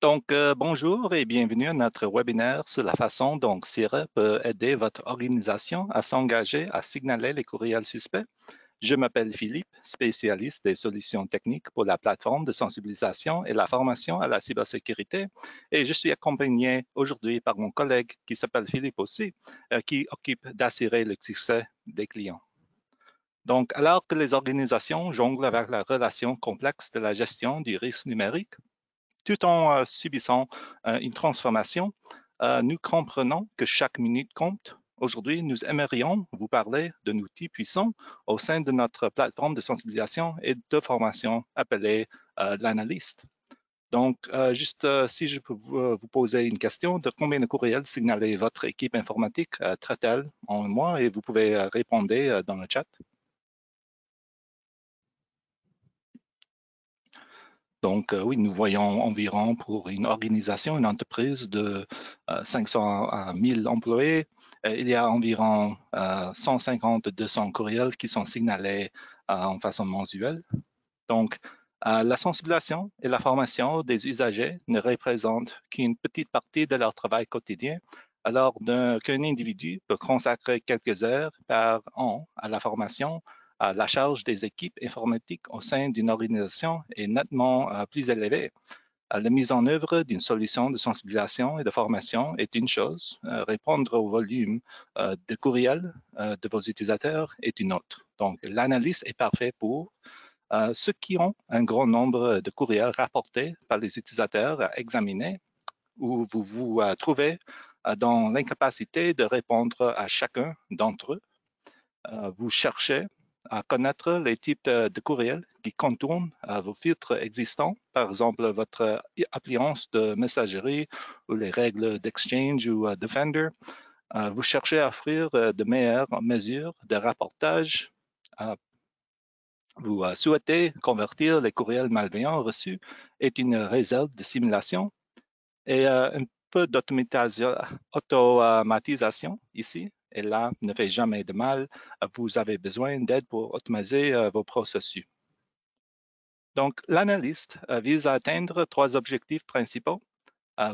Bonjour et bienvenue à notre webinaire sur la façon dont Sira peut aider votre organisation à s'engager à signaler les courriels suspects. Je m'appelle Philippe, spécialiste des solutions techniques pour la plateforme de sensibilisation et la formation à la cybersécurité. Et je suis accompagné aujourd'hui par mon collègue qui s'appelle Philippe aussi, qui occupe d'assurer le succès des clients. Donc, alors que les organisations jonglent avec la relation complexe de la gestion du risque numérique, tout en subissant une transformation, nous comprenons que chaque minute compte. Aujourd'hui, nous aimerions vous parler d'un outil puissant au sein de notre plateforme de sensibilisation et de formation appelée l'analyste. Donc, si je peux vous poser une question, de combien de courriels signalés votre équipe informatique traite-t-elle en un mois? Et vous pouvez répondre dans le chat. Donc, oui, nous voyons environ pour une organisation, une entreprise de 500 à 1000 employés, il y a environ 150 à 200 courriels qui sont signalés en façon mensuelle. Donc, la sensibilisation et la formation des usagers ne représentent qu'une petite partie de leur travail quotidien, alors qu'un individu peut consacrer quelques heures par an à la formation. La charge des équipes informatiques au sein d'une organisation est nettement plus élevée. La mise en œuvre d'une solution de sensibilisation et de formation est une chose, répondre au volume de courriels de vos utilisateurs est une autre. Donc, l'analyse est parfaite pour ceux qui ont un grand nombre de courriels rapportés par les utilisateurs à examiner, où vous vous trouvez dans l'incapacité de répondre à chacun d'entre eux. Vous cherchez à connaître les types de courriels qui contournent vos filtres existants, par exemple votre appliance de messagerie ou les règles d'Exchange ou Defender. Vous cherchez à offrir de meilleures mesures de rapportage. Vous souhaitez convertir les courriels malveillants reçus est une réserve de simulation et un peu d'automatisation ici et là ne fait jamais de mal. Vous avez besoin d'aide pour automatiser vos processus. Donc, l'analyste vise à atteindre trois objectifs principaux.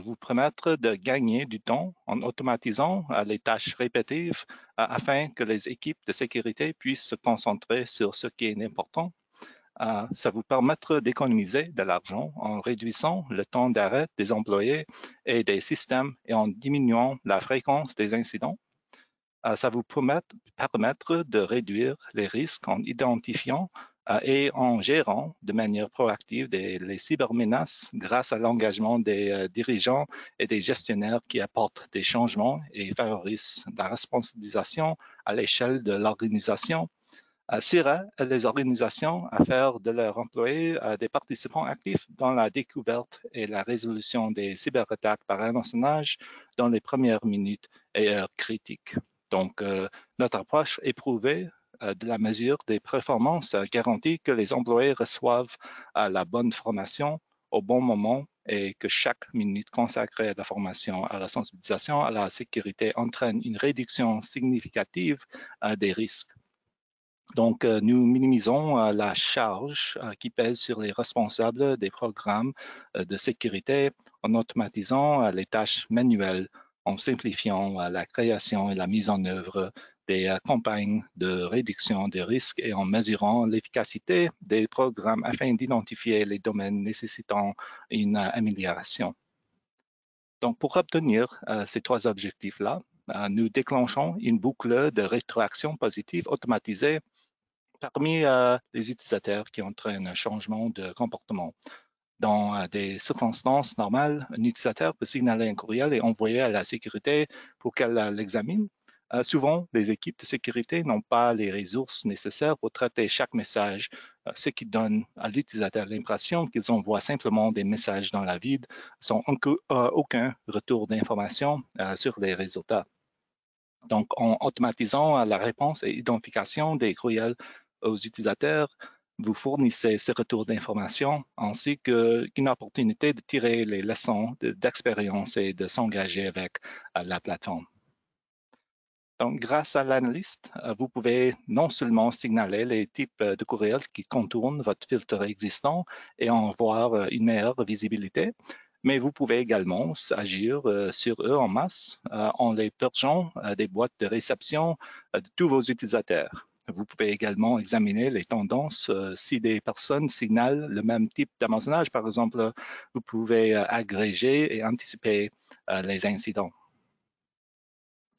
Vous permettre de gagner du temps en automatisant les tâches répétitives afin que les équipes de sécurité puissent se concentrer sur ce qui est important. Ça vous permettra d'économiser de l'argent en réduisant le temps d'arrêt des employés et des systèmes et en diminuant la fréquence des incidents. Ça vous permettre de réduire les risques en identifiant et en gérant de manière proactive les cybermenaces grâce à l'engagement des dirigeants et des gestionnaires qui apportent des changements et favorisent la responsabilisation à l'échelle de l'organisation. Sira aide les organisations à faire de leurs employés des participants actifs dans la découverte et la résolution des cyberattaques par hameçonnage dans les premières minutes et heures critiques. Donc, notre approche éprouvée de la mesure des performances garantit que les employés reçoivent la bonne formation au bon moment et que chaque minute consacrée à la formation, à la sensibilisation, à la sécurité entraîne une réduction significative des risques. Donc, nous minimisons la charge qui pèse sur les responsables des programmes de sécurité en automatisant les tâches manuelles, en simplifiant la création et la mise en œuvre des campagnes de réduction des risques et en mesurant l'efficacité des programmes afin d'identifier les domaines nécessitant une amélioration. Donc, pour obtenir ces trois objectifs-là, nous déclenchons une boucle de rétroaction positive automatisée parmi les utilisateurs qui entraînent un changement de comportement. Dans des circonstances normales, un utilisateur peut signaler un courriel et envoyer à la sécurité pour qu'elle l'examine. Souvent, les équipes de sécurité n'ont pas les ressources nécessaires pour traiter chaque message, ce qui donne à l'utilisateur l'impression qu'ils envoient simplement des messages dans la vide sans aucun retour d'information sur les résultats. Donc, en automatisant la réponse et l'identification des courriels aux utilisateurs, vous fournissez ce retour d'information ainsi qu'une opportunité de tirer les leçons d'expérience et de s'engager avec la plateforme. Donc, grâce à l'analyste, vous pouvez non seulement signaler les types de courriels qui contournent votre filtre existant et en avoir une meilleure visibilité, mais vous pouvez également agir sur eux en masse en les purgeant des boîtes de réception de tous vos utilisateurs. Vous pouvez également examiner les tendances. Si des personnes signalent le même type d'amassonnage, par exemple, vous pouvez agréger et anticiper les incidents.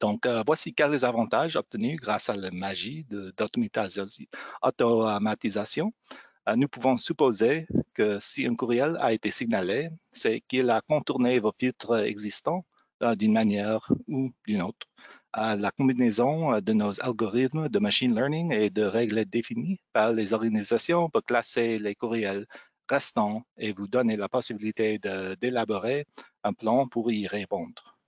Donc, voici quelques avantages obtenus grâce à la magie d'automatisation. Nous pouvons supposer que si un courriel a été signalé, c'est qu'il a contourné vos filtres existants d'une manière ou d'une autre. La combinaison de nos algorithmes de machine learning et de règles définies par les organisations peut classer les courriels restants et vous donner la possibilité d'élaborer un plan pour y répondre.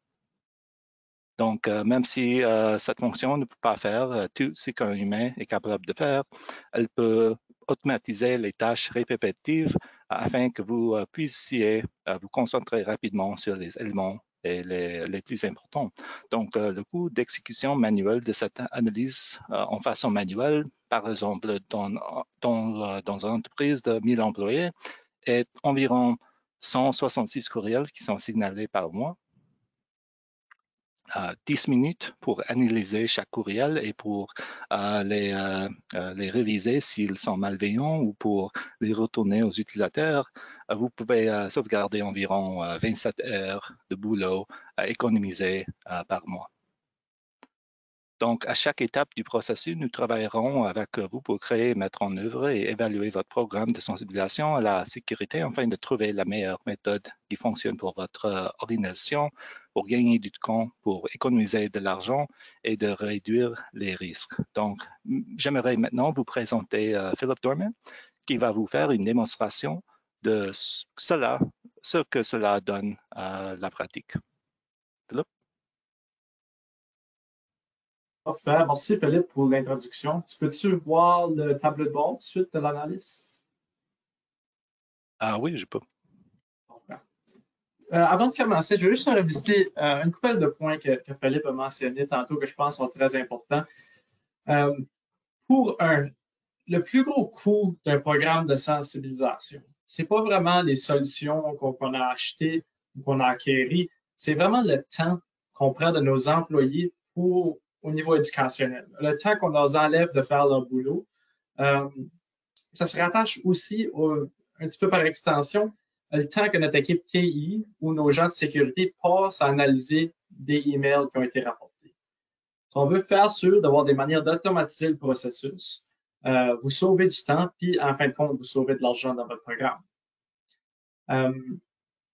Donc, même si cette fonction ne peut pas faire tout ce qu'un humain est capable de faire, elle peut automatiser les tâches répétitives afin que vous puissiez vous concentrer rapidement sur les éléments les plus importants. Donc, le coût d'exécution manuelle de cette analyse en façon manuelle, par exemple dans une entreprise de 1000 employés, est environ 166 courriels qui sont signalés par mois. 10 minutes pour analyser chaque courriel et pour les réviser s'ils sont malveillants ou pour les retourner aux utilisateurs. Vous pouvez sauvegarder environ 27 heures de boulot économisées par mois. Donc, à chaque étape du processus, nous travaillerons avec vous pour créer, mettre en œuvre et évaluer votre programme de sensibilisation à la sécurité afin de trouver la meilleure méthode qui fonctionne pour votre organisation, pour gagner du temps, pour économiser de l'argent et de réduire les risques. Donc, j'aimerais maintenant vous présenter Philip Dorman qui va vous faire une démonstration de ce que cela donne à la pratique. Philip? Parfait. Merci, Philippe, pour l'introduction. Tu peux-tu voir le tableau de bord suite de l'analyse? Ah oui, je peux. Parfait. Avant de commencer, je vais juste revisiter une couple de points que Philippe a mentionnés tantôt que je pense sont très importants. Le plus gros coût d'un programme de sensibilisation, c'est pas vraiment les solutions qu'on a achetées ou qu'on a acquéries, c'est vraiment le temps qu'on prend de nos employés au niveau éducationnel, le temps qu'on leur enlève de faire leur boulot. Ça se rattache aussi un petit peu par extension le temps que notre équipe TI ou nos gens de sécurité passent à analyser des emails qui ont été rapportés. Si on veut faire sûr d'avoir des manières d'automatiser le processus, vous sauvez du temps, puis en fin de compte, vous sauvez de l'argent dans votre programme.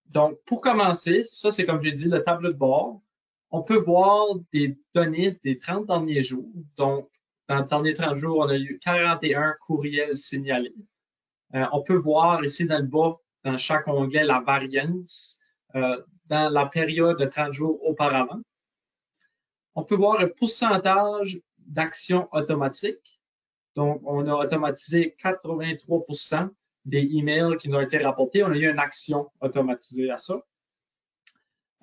Donc, pour commencer, ça, c'est comme j'ai dit, le tableau de bord. On peut voir des données des 30 derniers jours. Donc, dans les derniers 30 jours, on a eu 41 courriels signalés. On peut voir ici dans le bas, dans chaque onglet, la variance dans la période de 30 jours auparavant. On peut voir le pourcentage d'actions automatiques. Donc, on a automatisé 83% des emails qui nous ont été rapportés. On a eu une action automatisée à ça.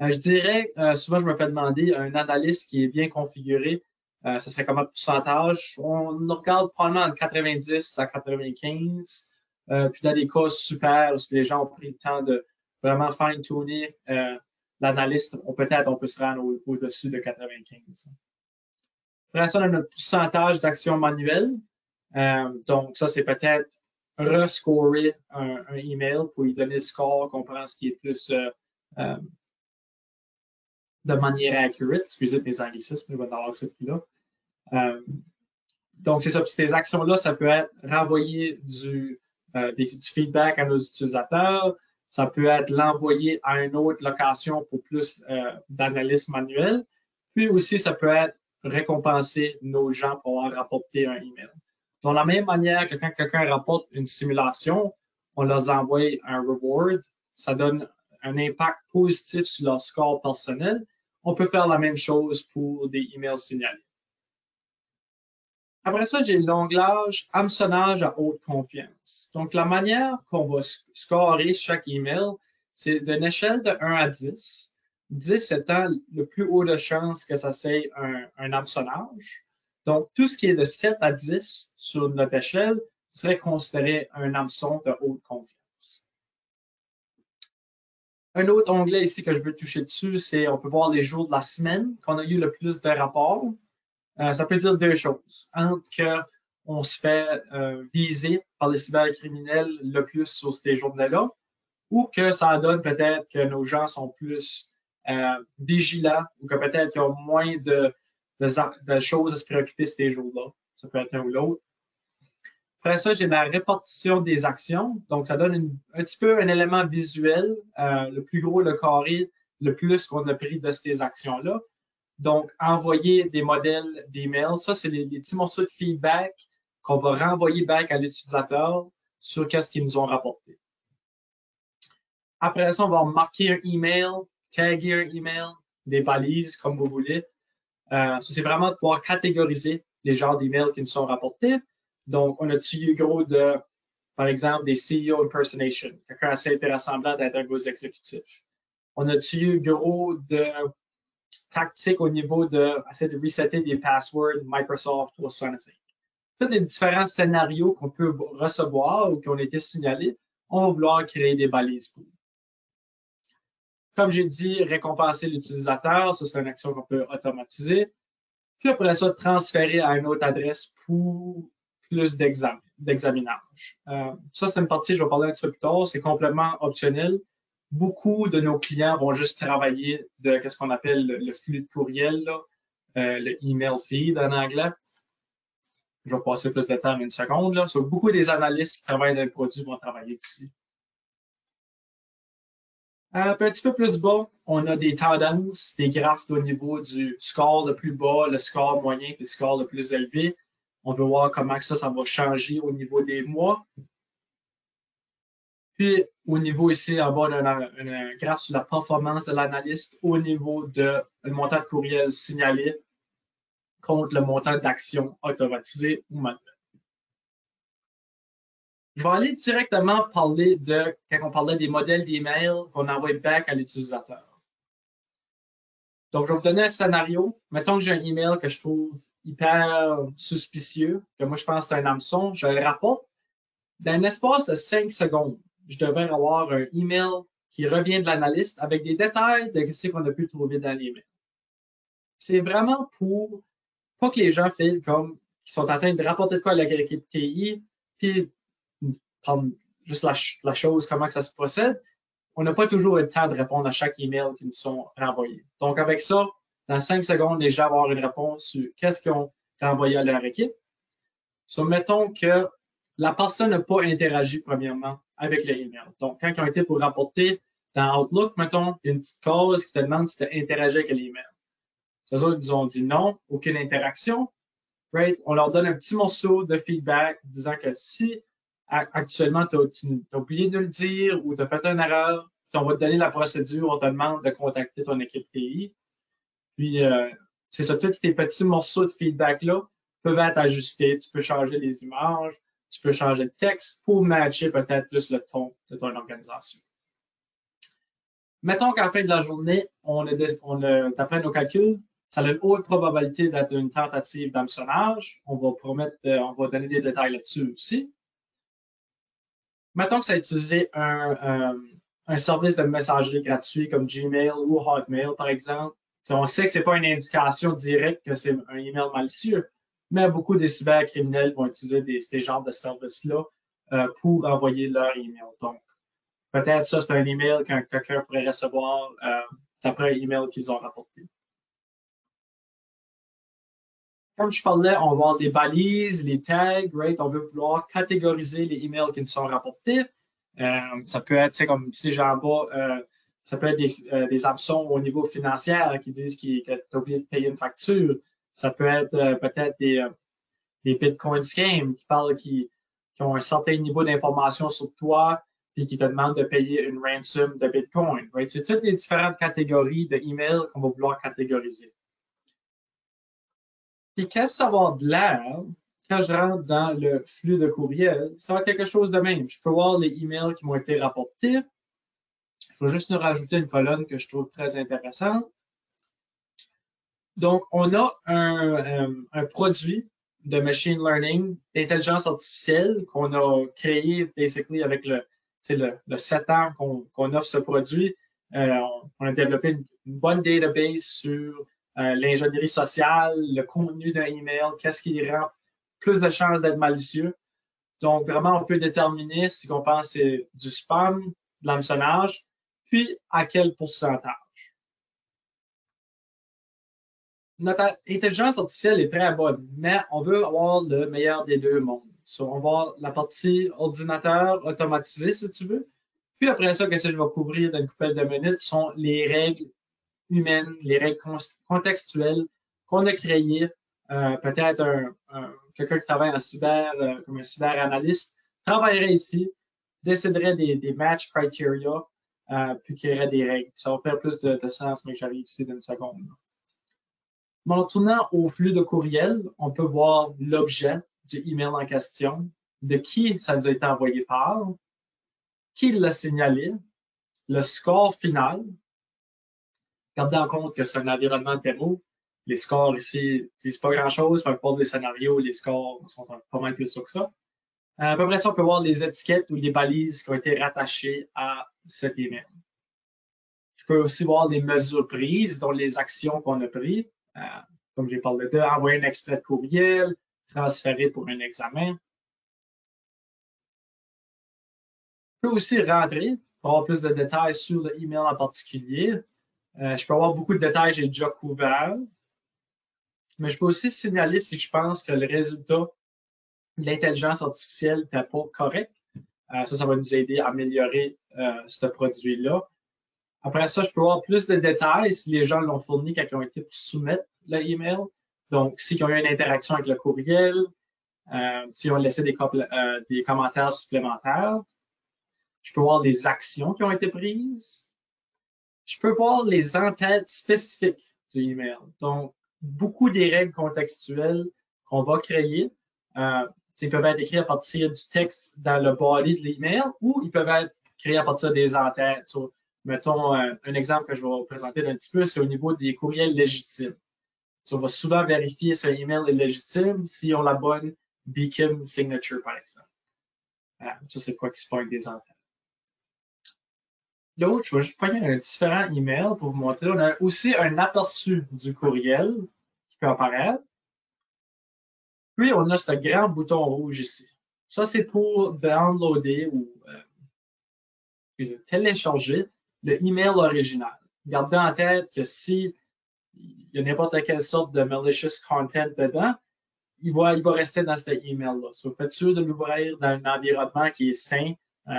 Je dirais, souvent je me fais demander, un analyste qui est bien configuré, ce serait comme un pourcentage. On regarde probablement entre 90 à 95. Puis dans des cas super, où les gens ont pris le temps de vraiment fine-tuner l'analyste, peut-être on peut se rendre au-dessus de 95. Après ça, on a notre pourcentage d'actions manuelles. Donc, ça, c'est peut-être rescorer un email pour lui donner le score, comprendre ce qui est plus de manière accurate. Excusez mes anglicismes, je vais avoir ce prix-là. Donc, c'est ça. Puis ces actions-là, ça peut être renvoyer du feedback à nos utilisateurs. Ça peut être l'envoyer à une autre location pour plus d'analyse manuelle. Puis aussi, ça peut être récompenser nos gens pour avoir rapporté un email. De la même manière que quand quelqu'un rapporte une simulation, on leur envoie un reward. Ça donne un impact positif sur leur score personnel. On peut faire la même chose pour des emails signalés. Après ça, j'ai l'onglage hameçonnage à haute confiance. Donc, la manière qu'on va scorer chaque email, c'est d'une échelle de 1 à 10. 10 étant le plus haut de chance que ça soit un hameçonnage. Donc, tout ce qui est de 7 à 10 sur notre échelle serait considéré un hameçon de haute confiance. Un autre onglet ici que je veux toucher dessus, c'est on peut voir les jours de la semaine qu'on a eu le plus de rapports. Ça peut dire deux choses. Entre qu'on se fait viser par les cybercriminels le plus sur ces journées-là, ou que ça donne peut-être que nos gens sont plus vigilants, ou que peut-être qu'ils ont moins de choses à se préoccuper ces jours-là. Ça peut être l'un ou l'autre. Après ça, j'ai la répartition des actions. Donc, ça donne un petit peu un élément visuel. Le plus gros, le carré, le plus qu'on a pris de ces actions-là. Donc, envoyer des modèles d'email. Ça, c'est des petits morceaux de feedback qu'on va renvoyer back à l'utilisateur sur qu'est-ce qu'ils nous ont rapporté. Après ça, on va marquer un email, taguer un email, des balises, comme vous voulez. Ça, c'est vraiment de pouvoir catégoriser les genres d'emails qui nous sont rapportés. Donc, on a-tu eu gros de, par exemple, des CEO impersonation, quelqu'un assez intéressant d'être un gros exécutif. On a-tu eu gros de tactique au niveau de essayer de resetter des passwords Microsoft 365. Tous les différents scénarios qu'on peut recevoir ou qui ont été signalés, on va vouloir créer des balises pour. Comme j'ai dit, récompenser l'utilisateur, ça c'est une action qu'on peut automatiser. Puis après ça, transférer à une autre adresse pour plus d'examinage. Ça, c'est une partie, je vais parler un petit peu plus tard, c'est complètement optionnel. Beaucoup de nos clients vont juste travailler de ce qu'on appelle le flux de courriel, là, le email feed en anglais. Je vais passer plus de temps en une seconde. Là. Beaucoup des analystes qui travaillent dans le produit vont travailler ici. Un petit peu plus bas, on a des tendances, des graphes au niveau du score le plus bas, le score moyen et le score le plus élevé. On veut voir comment ça va changer au niveau des mois. Puis, au niveau ici, en bas, on a un graphe sur la performance de l'analyste au niveau de le montant de courriel signalé contre le montant d'action automatisé ou manuel. Je vais aller directement parler de, quand on parlait des modèles d'email qu'on envoie back à l'utilisateur. Donc, je vais vous donner un scénario. Mettons que j'ai un email que je trouve hyper suspicieux, que moi je pense que c'est un hameçon, je le rapporte. Dans un espace de 5 secondes, je devrais avoir un email qui revient de l'analyste avec des détails de ce qu'on a pu trouver dans l'email. C'est vraiment pour pas que les gens filent comme qu'ils sont en train de rapporter de quoi à l'équipe TI, puis prendre juste la chose, comment que ça se procède. On n'a pas toujours le temps de répondre à chaque email qui nous sont renvoyés. Donc, avec ça, dans 5 secondes, les gens vont avoir une réponse sur qu'est-ce qu'ils ont renvoyé à leur équipe. Mettons que la personne n'a pas interagi premièrement avec le email. Donc, quand ils ont été pour rapporter dans Outlook, mettons, il y a une petite case qui te demande si tu as interagi avec l'email. Ces autres, ils ont dit non, aucune interaction. Right? On leur donne un petit morceau de feedback disant que si actuellement tu as oublié de le dire ou tu as fait une erreur, on va te donner la procédure, on te demande de contacter ton équipe TI. Puis, c'est ça, tous ces petits morceaux de feedback-là peuvent être ajustés. Tu peux changer les images, tu peux changer le texte pour matcher peut-être plus le ton de ton organisation. Mettons qu'à la fin de la journée, d'après nos calculs, ça a une haute probabilité d'être une tentative d'hameçonnage. On va donner des détails là-dessus aussi. Mettons que ça a utilisé un service de messagerie gratuit comme Gmail ou Hotmail, par exemple. On sait que ce n'est pas une indication directe que c'est un email malicieux, mais beaucoup des cybercriminels vont utiliser ces genres de services-là pour envoyer leur email. Donc, peut-être ça, c'est un email qu'un quelqu'un pourrait recevoir d'après un email qu'ils ont rapporté. Comme je parlais, on va avoir des balises, les tags, right? On veut vouloir catégoriser les emails qui nous sont rapportés. Ça peut être, comme ici, j'en bas, ça peut être des hameçons au niveau financier qui disent que tu as oublié de payer une facture. Ça peut être peut-être des Bitcoin scams qui ont un certain niveau d'information sur toi puis qui te demandent de payer une ransom de Bitcoin. Right? C'est toutes les différentes catégories de emails qu'on va vouloir catégoriser. Puis qu'est-ce que ça va avoir de l'air quand je rentre dans le flux de courriel? Ça va être quelque chose de même. Je peux voir les emails qui m'ont été rapportés. Je vais juste nous rajouter une colonne que je trouve très intéressante. Donc, on a un produit de machine learning, d'intelligence artificielle qu'on a créé basically avec le 7 ans qu'on offre ce produit. On a développé une bonne database sur l'ingénierie sociale, le contenu d'un email, qu'est-ce qui rend plus de chances d'être malicieux. Donc, vraiment, on peut déterminer si on pense que c'est du spam, de l'hameçonnage, puis à quel pourcentage. Notre intelligence artificielle est très bonne, mais on veut avoir le meilleur des deux mondes. So, on va avoir la partie ordinateur automatisé, si tu veux. Puis après ça, qu'est-ce que je vais couvrir dans une couple de minutes sont les règles humaines, les règles contextuelles qu'on a créées. Peut-être quelqu'un qui travaille en cyber, comme un cyberanalyste, travaillerait ici, déciderait des match criteria, puis créerait des règles. Ça va faire plus de sens, mais j'arrive ici d'une seconde. En retournant au flux de courriel, on peut voir l'objet du email en question, de qui ça nous a été envoyé par, qui l'a signalé, le score final. Gardez en compte que c'est un environnement de démo. Les scores ici, c'est pas grand-chose. Par rapport des scénarios, les scores sont pas mal plus que ça. À peu près ça, on peut voir les étiquettes ou les balises qui ont été rattachées à cet email. Je peux aussi voir les mesures prises, dont les actions qu'on a prises. Comme j'ai parlé de, envoyer un extrait de courriel, transférer pour un examen. Je peux aussi rentrer pour avoir plus de détails sur le email en particulier. Je peux avoir beaucoup de détails, j'ai déjà couvert. Mais je peux aussi signaler si je pense que le résultat de l'intelligence artificielle n'est pas correct. Ça va nous aider à améliorer ce produit-là. Après ça, je peux avoir plus de détails si les gens l'ont fourni quand ils ont été pour soumettre l'email. Donc, s'ils ont eu une interaction avec le courriel, s'ils ont laissé des commentaires supplémentaires. Je peux voir les actions qui ont été prises. Je peux voir les entêtes spécifiques du email. Donc, beaucoup des règles contextuelles qu'on va créer. Ils peuvent être écrits à partir du texte dans le body de l'email ou ils peuvent être créés à partir des entêtes. So, mettons un exemple que je vais vous présenter un petit peu, c'est au niveau des courriels légitimes. So, on va souvent vérifier si un email est légitime s'ils ont la bonne DKIM signature, par exemple. Ça, c'est quoi qui se passe avec des entêtes. L'autre, je vais juste prendre un différent email pour vous montrer. On a aussi un aperçu du courriel qui peut apparaître. Puis, on a ce grand bouton rouge ici. Ça, c'est pour downloader ou télécharger le email original. Gardez en tête que si il y a n'importe quelle sorte de malicious content dedans, il va rester dans cet email-là. So, faites sûr de l'ouvrir dans un environnement qui est sain,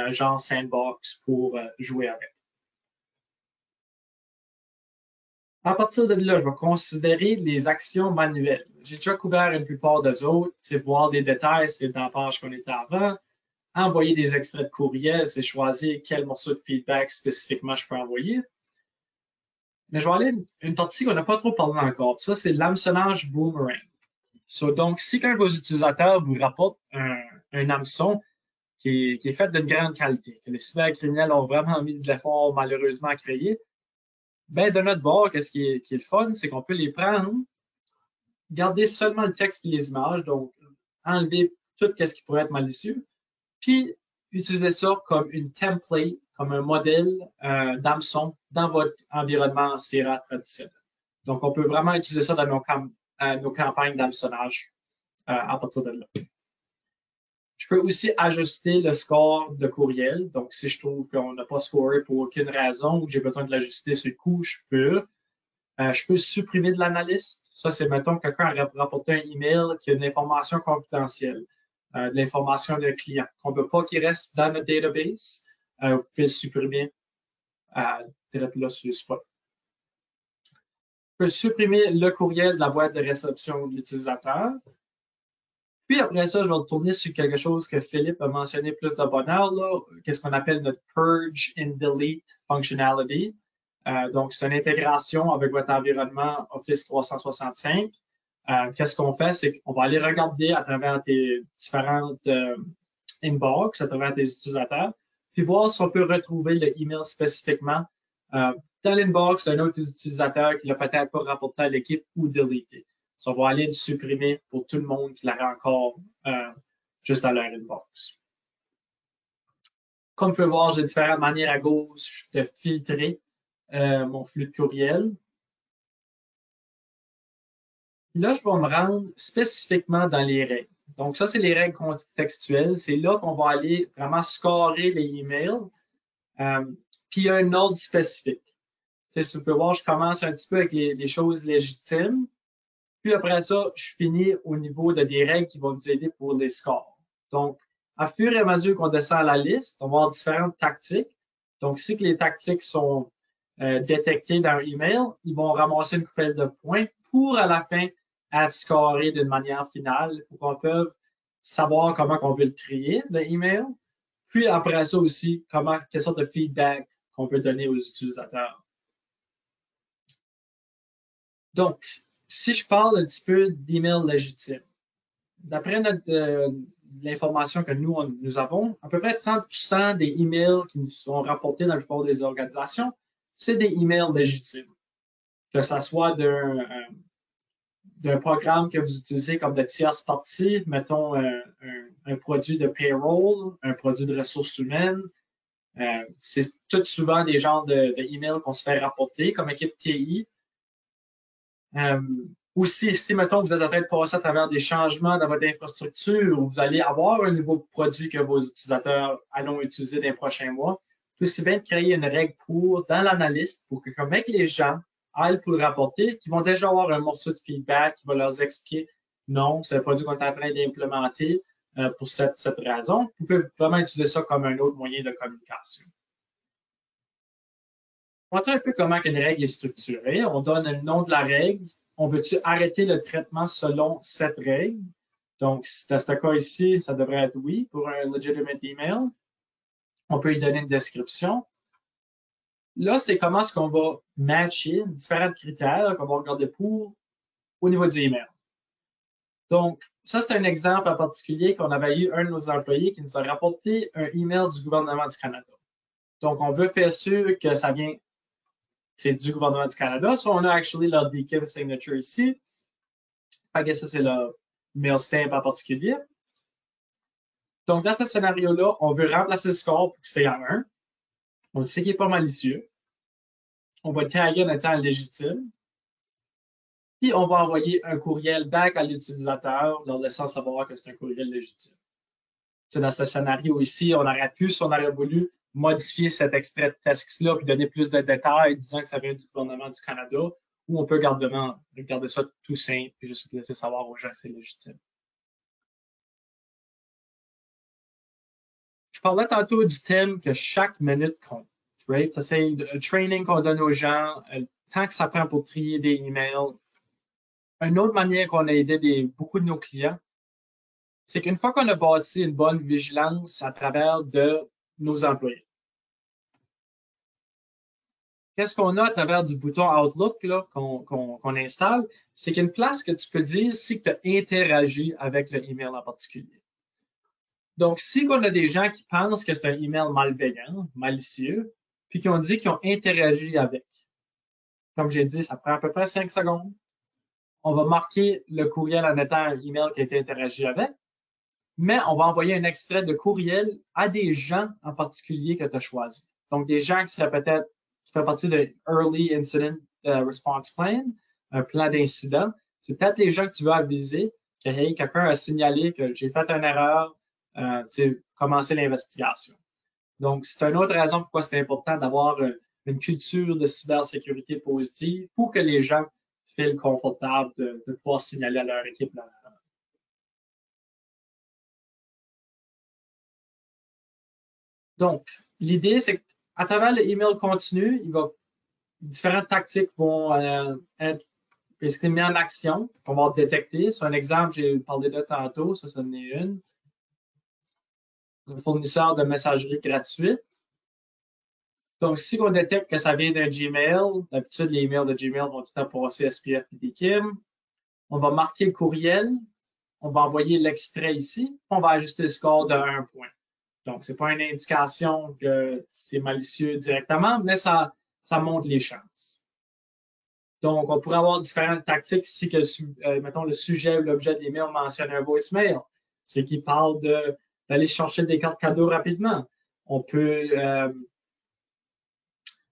genre sandbox, pour jouer avec. À partir de là, je vais considérer les actions manuelles. J'ai déjà couvert une plupart des autres. C'est voir des détails, c'est dans la page qu'on était avant. Envoyer des extraits de courriel, c'est choisir quel morceau de feedback spécifiquement je peux envoyer. Mais je vais aller une partie qu'on n'a pas trop parlé encore. Ça, c'est l'hameçonnage boomerang. So, donc, si qu'un de vos utilisateurs vous rapporte un hameçon qui est fait d'une grande qualité, que les cybercriminels ont vraiment mis de l'effort malheureusement à créer, ben, de notre bord, qu'est-ce qui est le fun, c'est qu'on peut les prendre, garder seulement le texte et les images, donc enlever tout ce qui pourrait être malicieux, puis utiliser ça comme une template, comme un modèle d'hameçon dans votre environnement CRA traditionnel. Donc, on peut vraiment utiliser ça dans nos campagnes d'hameçonnage à partir de là. Je peux aussi ajuster le score de courriel. Donc, si je trouve qu'on n'a pas scoré pour aucune raison ou que j'ai besoin de l'ajuster sur le coup, je peux. Je peux supprimer de l'analyste. Ça, c'est, mettons, quelqu'un a rapporté un email qui a une information confidentielle, de l'information d'un client qu'on ne veut pas qu'il reste dans notre database. Vous pouvez le supprimer direct là sur le spot. Je peux supprimer le courriel de la boîte de réception de l'utilisateur. Puis après ça, je vais retourner sur quelque chose que Philippe a mentionné plus de bonheur, qu'est-ce qu'on appelle notre Purge and Delete Functionality. Donc, c'est une intégration avec votre environnement Office 365. Qu'est-ce qu'on fait? C'est qu'on va aller regarder à travers tes différentes inbox, à travers tes utilisateurs, puis voir si on peut retrouver le email spécifiquement dans l'inbox d'un autre utilisateur qui l'a peut-être pas rapporté à l'équipe ou deleté. So, on va aller le supprimer pour tout le monde qui l'aurait encore juste dans leur inbox. Comme vous pouvez voir, j'ai différentes manières à gauche de filtrer mon flux de courriel. Là, je vais me rendre spécifiquement dans les règles. Donc, ça, c'est les règles contextuelles. C'est là qu'on va aller vraiment scorer les emails. Puis, il y a un ordre spécifique. Si vous pouvez voir, je commence un petit peu avec les choses légitimes. Puis après ça, je finis au niveau de des règles qui vont nous aider pour les scores. Donc, à fur et à mesure qu'on descend la liste, on va avoir différentes tactiques. Donc, si les tactiques sont détectées dans un email, ils vont ramasser une coupelle de points pour à la fin être scorés d'une manière finale pour qu'on puisse savoir comment on veut le trier, le email. Puis après ça aussi, quelle sorte de feedback qu'on peut donner aux utilisateurs. Donc, si je parle un petit peu d'email légitime, d'après l'information que nous avons, à peu près 30% des emails qui nous sont rapportés dans la plupart des organisations, c'est des emails légitimes. Que ce soit d'un programme que vous utilisez comme de tierce partie, mettons un produit de payroll, un produit de ressources humaines. C'est tout souvent des genres d'emails qu'on se fait rapporter comme équipe TI. Ou si, mettons, vous êtes en train de passer à travers des changements dans votre infrastructure ou vous allez avoir un nouveau produit que vos utilisateurs allont utiliser dans les prochains mois, tout aussi bien de créer une règle dans l'analyste pour que, comme avec les gens aillent pour le rapporter, qui vont déjà avoir un morceau de feedback qui va leur expliquer non, c'est un produit qu'on est en train d'implémenter pour cette raison. Vous pouvez vraiment utiliser ça comme un autre moyen de communication. On montre un peu comment une règle est structurée. On donne le nom de la règle. On veut-tu arrêter le traitement selon cette règle? Donc, dans ce cas ici, ça devrait être oui pour un legitimate email. On peut y donner une description. Là, c'est comment est-ce qu'on va matcher différents critères qu'on va regarder au niveau du email. Donc, ça, c'est un exemple en particulier qu'on avait eu un de nos employés qui nous a rapporté un email du gouvernement du Canada. Donc, on veut faire sûr que ça vient c'est du gouvernement du Canada. So, on a actually leur DKIM signature ici. Fait que ça, c'est le mail stamp en particulier. Donc, dans ce scénario-là, on veut remplacer le score pour que c'est en 1. On sait qu'il n'est pas malicieux. On va taguer en étant légitime. Puis, on va envoyer un courriel back à l'utilisateur, leur laissant savoir que c'est un courriel légitime. C'est dans ce scénario ici, on aurait pu, si on aurait voulu, modifier cet extrait de texte-là puis donner plus de détails disant que ça vient du gouvernement du Canada, ou on peut garder ça tout simple et juste laisser savoir aux gens que c'est légitime. Je parlais tantôt du thème que chaque minute compte. Right? Ça, c'est le training qu'on donne aux gens, le temps que ça prend pour trier des emails. Une autre manière qu'on a aidé beaucoup de nos clients, c'est qu'une fois qu'on a bâti une bonne vigilance à travers de nos employés, qu'est-ce qu'on a à travers du bouton Outlook qu'on installe? C'est qu'il y a une place que tu peux dire si tu as interagi avec le email en particulier. Donc, si on a des gens qui pensent que c'est un email malveillant, malicieux, puis qui ont dit qu'ils ont interagi avec, comme j'ai dit, ça prend à peu près 5 secondes. On va marquer le courriel en étant un email qui a été interagi avec, mais on va envoyer un extrait de courriel à des gens en particulier que tu as choisi. Donc, des gens qui seraient peut-être qui font partie de Early Incident Response Plan, un plan d'incident. C'est peut-être les gens que tu veux aviser que hey, quelqu'un a signalé que j'ai fait une erreur, commencer l'investigation. Donc, c'est une autre raison pourquoi c'est important d'avoir une culture de cybersécurité positive pour que les gens feel confortables de pouvoir signaler à leur équipe la erreur. Donc, l'idée, c'est qu'à travers le email continu, différentes tactiques vont être mises en action, qu'on va détecter. C'est un exemple, j'ai parlé de tantôt, ça en est une. Un fournisseur de messagerie gratuite. Donc, si on détecte que ça vient d'un Gmail, d'habitude, les emails de Gmail vont tout le temps passer SPF et DKIM. On va marquer le courriel. On va envoyer l'extrait ici. On va ajuster le score de 1 point. Donc, ce n'est pas une indication que c'est malicieux directement, mais ça montre les chances. Donc, on pourrait avoir différentes tactiques si, mettons, le sujet ou l'objet de l'email mentionne un voicemail. C'est qu'il parle d'aller chercher des cartes cadeaux rapidement. On peut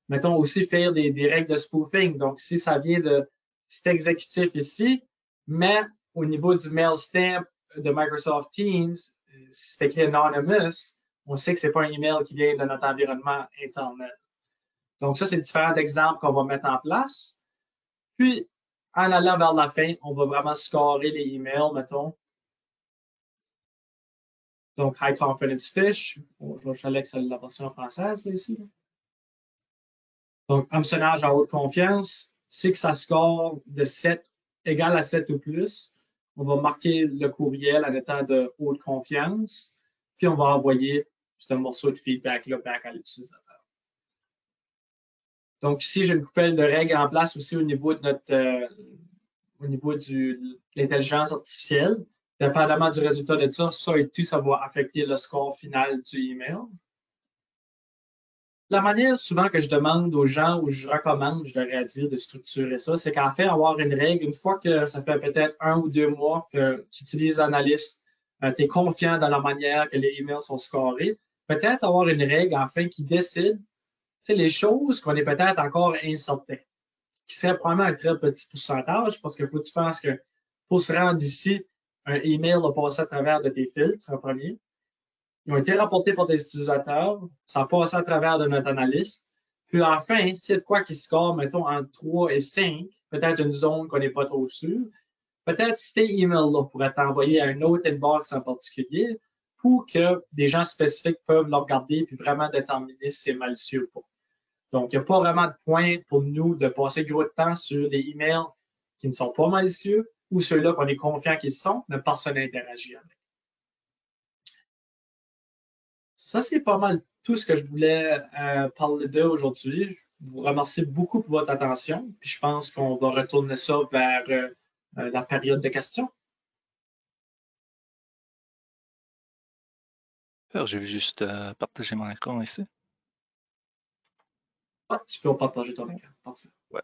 Mettons aussi faire des règles de spoofing. Donc, si ça vient de cet exécutif ici, mais au niveau du mail stamp de Microsoft Teams, si c'est écrit Anonymous, on sait que c'est pas un email qui vient de notre environnement Internet. Donc, ça, c'est différents exemples qu'on va mettre en place. Puis, en allant vers la fin, on va vraiment scorer les emails, mettons. Donc, High Confidence Fish. Je vais que la version française, là, ici. Donc, hameçonnage à haute confiance. Si que ça score de 7, égal à 7 ou plus, on va marquer le courriel en étant de haute confiance. Puis, on va envoyer ce morceau de feedback-là back à l'utilisateur. Donc, ici, j'ai une coupelle de règles en place aussi au niveau de notre, au niveau de l'intelligence artificielle. Dépendamment du résultat de ça, ça et tout, ça va affecter le score final du email. La manière souvent que je demande aux gens ou je recommande, je devrais dire, de structurer ça, c'est qu'en fait, avoir une règle, une fois que ça fait peut-être 1 ou 2 mois que tu utilises Analyst, tu es confiant dans la manière que les emails sont scorés, peut-être avoir une règle, enfin, qui décide les choses qu'on est peut-être encore incertain, qui serait probablement un très petit pourcentage, parce qu'il faut que tu penses que pour se rendre ici, un email a passé à travers de tes filtres en premier. Ils ont été rapportés par des utilisateurs, ça a passé à travers de notre analyste. Puis enfin, s'il y a de quoi qui score, mettons, entre 3 et 5, peut-être une zone qu'on n'est pas trop sûr, peut-être ces emails-là pourraient t'envoyer à une autre inbox en particulier pour que des gens spécifiques peuvent le regarder puis vraiment déterminer si c'est malicieux ou pas. Donc, il n'y a pas vraiment de point pour nous de passer gros de temps sur des emails qui ne sont pas malicieux ou ceux-là qu'on est confiant qu'ils sont, mais personne n'interagit avec. Ça, c'est pas mal tout ce que je voulais parler d'eux aujourd'hui. Je vous remercie beaucoup pour votre attention. Puis je pense qu'on va retourner ça vers la période de questions. Je vais juste partager mon écran ici. Ah, tu peux partager ton écran. Parfait. Ouais.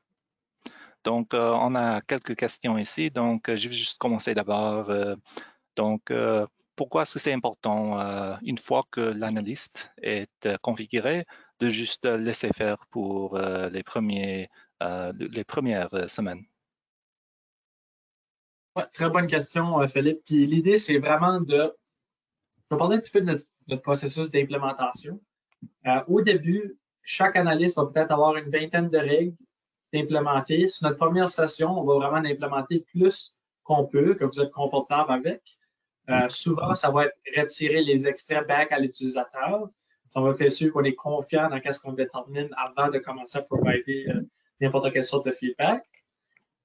Donc, on a quelques questions ici. Donc, je vais juste commencer d'abord. Pourquoi est-ce que c'est important, une fois que l'analyste est configuré, de juste laisser faire pour les premières semaines? Ouais, très bonne question, Philippe. Puis l'idée, c'est vraiment de... Je vais parler un petit peu de notre processus d'implémentation. Au début, chaque analyste va peut-être avoir une vingtaine de règles d'implémenter. Sur notre première session, on va vraiment implémenter plus qu'on peut, que vous êtes confortable avec. Souvent, ça va être retirer les extraits back à l'utilisateur. Ça va faire sûr qu'on est confiant dans ce qu'on détermine avant de commencer à provider n'importe quelle sorte de feedback.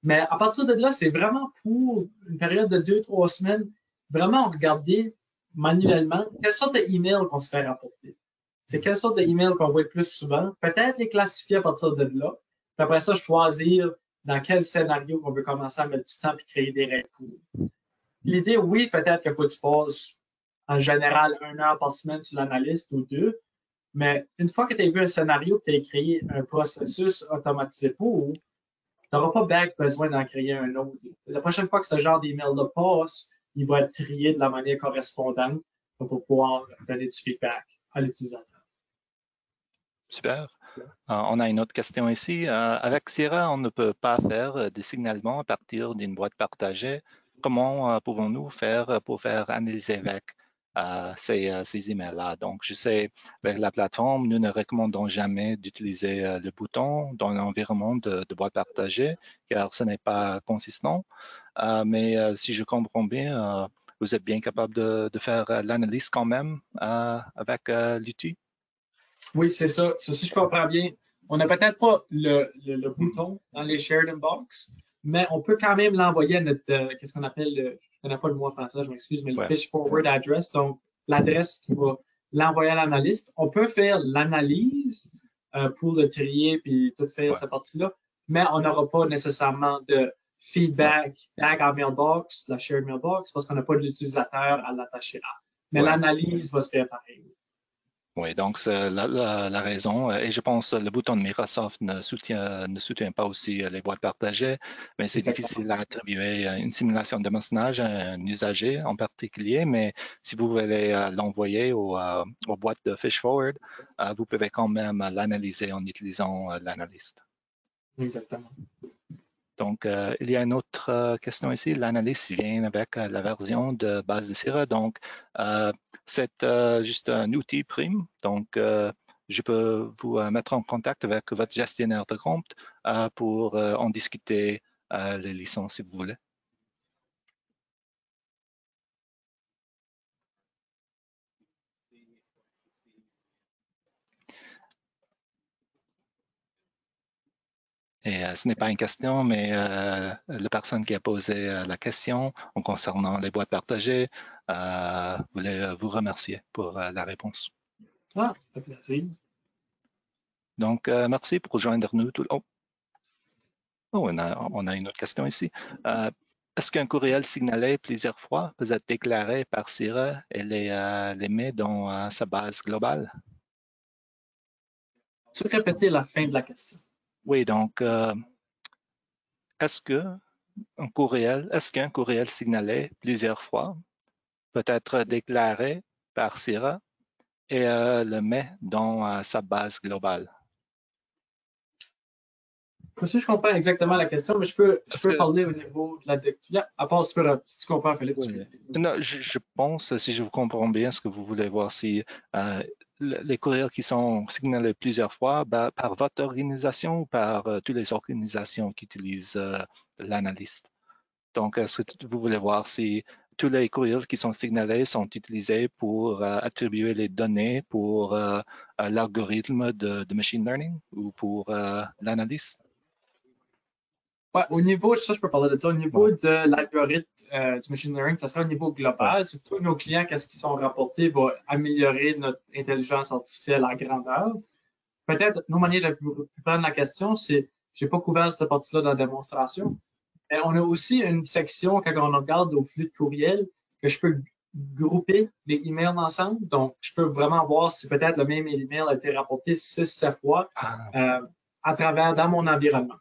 Mais à partir de là, c'est vraiment pour une période de 2-3 semaines, vraiment regarder manuellement quelle sorte d'email qu'on se fait rapporter. C'est quelle sorte d'email qu'on voit le plus souvent. Peut-être les classifier à partir de là. Puis après ça, choisir dans quel scénario qu'on veut commencer à mettre du temps et créer des règles pour. L'idée, oui, peut-être qu'il faut que tu passes en général 1 heure par semaine sur l'analyste ou 2. Mais une fois que tu as vu un scénario, que tu as créé un processus automatisé pour, tu n'auras pas besoin d'en créer un autre. La prochaine fois que ce genre d'email-là passe, il va être trié de la manière correspondante pour pouvoir donner du feedback à l'utilisateur. Super. On a une autre question ici. Avec Sierra, on ne peut pas faire des signalements à partir d'une boîte partagée. Comment pouvons-nous faire pour faire analyser avec ces emails-là? Donc, je sais, avec la plateforme, nous ne recommandons jamais d'utiliser le bouton dans l'environnement de boîte partagée, car ce n'est pas consistant. Mais si je comprends bien, vous êtes bien capable de faire l'analyse quand même avec l'outil? Oui, c'est ça. Si je comprends bien, on n'a peut-être pas le bouton dans les shared inbox, mais on peut quand même l'envoyer à notre, qu'est-ce qu'on appelle, je ne connais pas le mot en français, je m'excuse, mais le fish forward address, donc l'adresse qui va l'envoyer à l'analyste. On peut faire l'analyse pour le trier puis tout faire cette partie-là, mais on n'aura pas nécessairement de feedback back en mailbox, la shared mailbox, parce qu'on n'a pas d'utilisateur à l'attacher à. Mais l'analyse va se faire pareil. Oui, donc c'est la raison. Et je pense que le bouton de Microsoft ne soutient pas aussi les boîtes partagées, mais c'est Exactement. difficile à attribuer une simulation de mentionnage à un usager en particulier. Mais si vous voulez l'envoyer aux boîtes de Fish Forward, vous pouvez quand même l'analyser en utilisant l'analyste. Exactement. Donc, il y a une autre question ici. L'analyste vient avec la version de base de Sierra. Donc, c'est juste un outil prime. Donc, je peux vous mettre en contact avec votre gestionnaire de compte pour en discuter les licences si vous voulez. Et ce n'est pas une question, mais la personne qui a posé la question en concernant les boîtes partagées voulait vous remercier pour la réponse. Ah, ça fait plaisir. Donc, merci pour rejoindre nous. On a une autre question ici. Est-ce qu'un courriel signalé plusieurs fois peut être déclaré par Sierra et les met dans sa base globale? Tu peux répéter la fin de la question? Oui, donc, est-ce qu'un courriel signalé plusieurs fois peut être déclaré par Sierra et le met dans sa base globale? Si je comprends exactement la question, mais je peux Parce que parler au niveau de la yeah, à part si tu comprends, Philippe, tu oui. peux. Non, je pense, si je vous comprends bien, ce que vous voulez voir, si les courriels qui sont signalés plusieurs fois, par votre organisation ou par toutes les organisations qui utilisent l'analyste. Donc, est-ce que vous voulez voir si tous les courriels qui sont signalés sont utilisés pour attribuer les données pour l'algorithme de machine learning ou pour l'analyse? Ouais, au niveau, ça, je peux parler de ça. Au niveau Ouais, de l'algorithme du machine learning, ça sera au niveau ouais. global. Surtout nos clients, qu'est-ce qu'ils sont rapportés va améliorer notre intelligence artificielle à grandeur. Peut-être, nos manières de prendre la question, c'est, j'ai pas couvert cette partie-là dans la démonstration. Mais on a aussi une section, quand on regarde au flux de courriel, que je peux grouper les emails ensemble. Donc, je peux vraiment voir si peut-être le même email a été rapporté 6-7 fois Ah, euh, à travers dans mon environnement.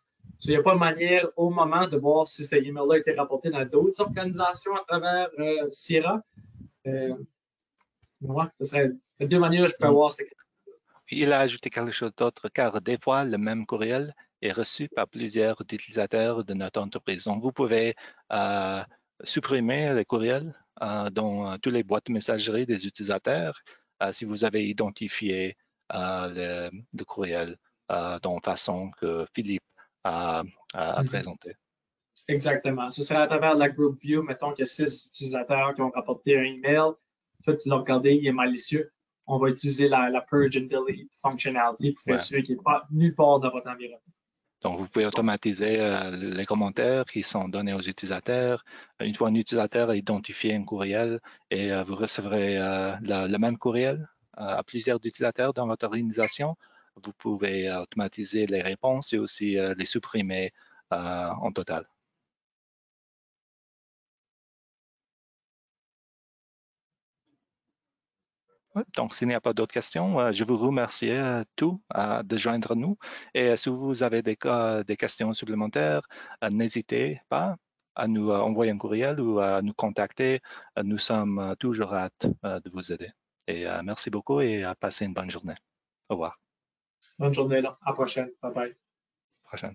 Il n'y a pas de manière au moment de voir si ce email-là a été rapporté dans d'autres organisations à travers Sierra. Ouais, ce serait deux manières que je peux donc, voir cette il a ajouté quelque chose d'autre, car des fois, le même courriel est reçu par plusieurs utilisateurs de notre entreprise. Donc, vous pouvez supprimer les courriels dans toutes les boîtes de messagerie des utilisateurs si vous avez identifié le courriel dans la façon que Philippe a présenté. Exactement. Ce serait à travers la group view. Mettons qu'il y a 6 utilisateurs qui ont rapporté un email. Toi, tu l'as regardé, il est malicieux. On va utiliser la purge and delete functionality pour Ouais. s'assurer qu'il n'est pas nulle part dans votre environnement. Donc, vous pouvez automatiser les commentaires qui sont donnés aux utilisateurs. Une fois un utilisateur a identifié un courriel et vous recevrez le même courriel à plusieurs utilisateurs dans votre organisation, vous pouvez automatiser les réponses et aussi les supprimer en total. Ouais, donc, s'il n'y a pas d'autres questions, je vous remercie tous de joindre nous. Et si vous avez des questions supplémentaires, n'hésitez pas à nous envoyer un courriel ou à nous contacter. Nous sommes toujours hâte de vous aider. Et merci beaucoup et passez une bonne journée. Au revoir. Bonne journée, là. À la prochaine. Bye bye. Prochaine.